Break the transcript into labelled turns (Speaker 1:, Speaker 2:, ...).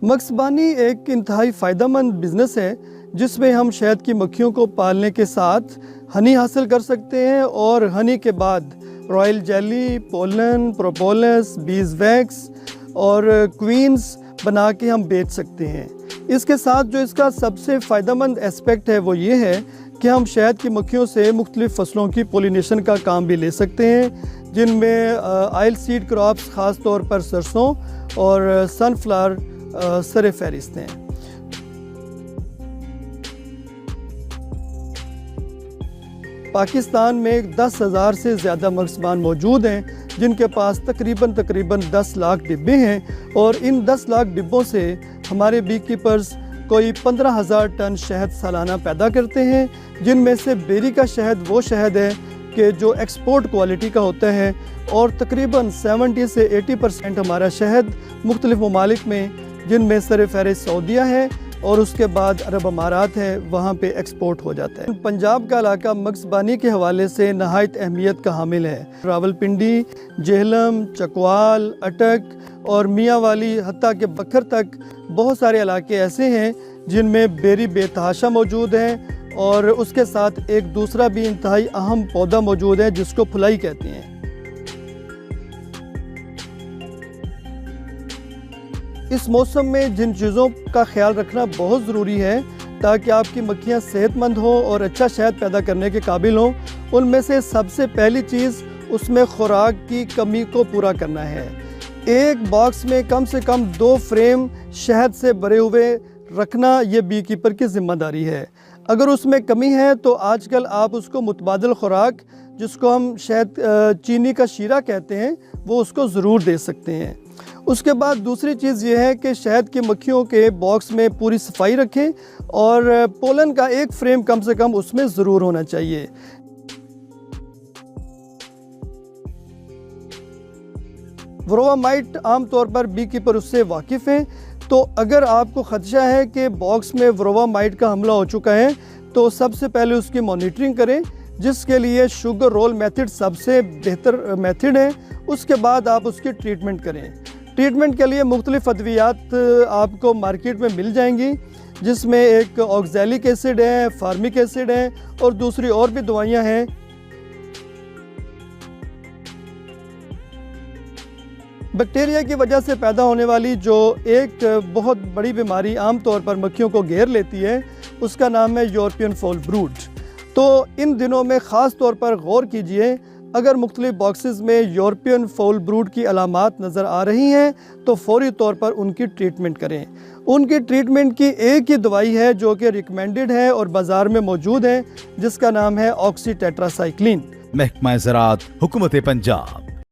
Speaker 1: मक्सबानी एक इंतहाई फ़ायदेमंद बिज़नेस है जिसमें हम शहद की मक्खियों को पालने के साथ हनी हासिल कर सकते हैं और हनी के बाद royal jelly, pollen, propolis, bees wax और क्वींस बना के हम बेच सकते हैं। इसके साथ जो इसका सबसे फ़ायदेमंद एस्पेक्ट है वो ये है कि हम शहद की मक्खियों से मुख्तलिफ़ फसलों की पोलिनेशन का काम भी ले सकते हैं, जिनमें ऑयल सीड क्रॉप्स ख़ास तौर पर सरसों और सनफ्लावर सर फहरिस्त हैं। पाकिस्तान में 10,000 से ज़्यादा मर्सबान मौजूद हैं जिनके पास तकरीबन 10 लाख डिब्बे हैं और इन 10 लाख डिब्बों से हमारे बी कीपर्स कोई 15,000 टन शहद सालाना पैदा करते हैं, जिनमें से बेरी का शहद वो शहद है कि जो एक्सपोर्ट क्वालिटी का होता है और तकरीबन 70 से 80% हमारा शहद मुख्तलिफ़ ममालिक में, जिनमें सर फहरिस्त सऊदीया है और उसके बाद अरब अमारात है, वहाँ पे एक्सपोर्ट हो जाता है। पंजाब का इलाका मक्सबानी के हवाले से नहायत अहमियत का हामिल है। रावलपिंडी, जेहलम, चकवाल, अटक और मियाँ वाली हत्ता के बखर तक बहुत सारे इलाके ऐसे हैं जिनमें बेरी बेतहाशा मौजूद हैं और उसके साथ एक दूसरा भी इंतहाई अहम पौधा मौजूद है जिसको फुलाई कहते हैं। इस मौसम में जिन चीज़ों का ख्याल रखना बहुत ज़रूरी है ताकि आपकी मक्खियाँ सेहतमंद हों और अच्छा शहद पैदा करने के काबिल हों, उनमें से सबसे पहली चीज़ उसमें खुराक की कमी को पूरा करना है। एक बॉक्स में कम से कम 2 फ्रेम शहद से भरे हुए रखना ये बी कीपर की ज़िम्मेदारी है। अगर उसमें कमी है तो आजकल आप उसको मुतबादिल खुराक, जिसको हम शहद चीनी का शीरा कहते हैं, वो उसको ज़रूर दे सकते हैं। उसके बाद दूसरी चीज़ ये है कि शहद की मक्खियों के बॉक्स में पूरी सफाई रखें और पोलन का एक फ्रेम कम से कम उसमें ज़रूर होना चाहिए। वरोवा माइट आम तौर पर बी कीपर उससे वाकिफ़ हैं, तो अगर आपको ख़दशा है कि बॉक्स में वरोवा माइट का हमला हो चुका है तो सबसे पहले उसकी मॉनिटरिंग करें, जिसके लिए शुगर रोल मेथड सबसे बेहतर मेथड है। उसके बाद आप उसकी ट्रीटमेंट करें। ट्रीटमेंट के लिए मुख्तलिफ़ अद्वियात आपको मार्केट में मिल जाएंगी, जिसमें एक ऑक्सैलिक एसिड है, फार्मिक एसिड है और दूसरी और भी दवाइयाँ हैं। बैक्टीरिया की वजह से पैदा होने वाली जो एक बहुत बड़ी बीमारी आम तौर पर मक्खियों को घेर लेती है, उसका नाम है यूरोपियन फाउल ब्रूड। तो इन दिनों में ख़ास तौर पर गौर कीजिए, अगर मुख्तलिफ बॉक्सेस में यूरोपियन फाउल ब्रूड की अलामात नज़र आ रही हैं तो फौरी तौर पर उनकी ट्रीटमेंट करें। उनकी ट्रीटमेंट की एक ही दवाई है जो कि रिकमेंडेड है और बाज़ार में मौजूद है, जिसका नाम है ऑक्सी टेट्रासाइक्लिन।
Speaker 2: महकमा ज़राअत, हुकूमत पंजाब।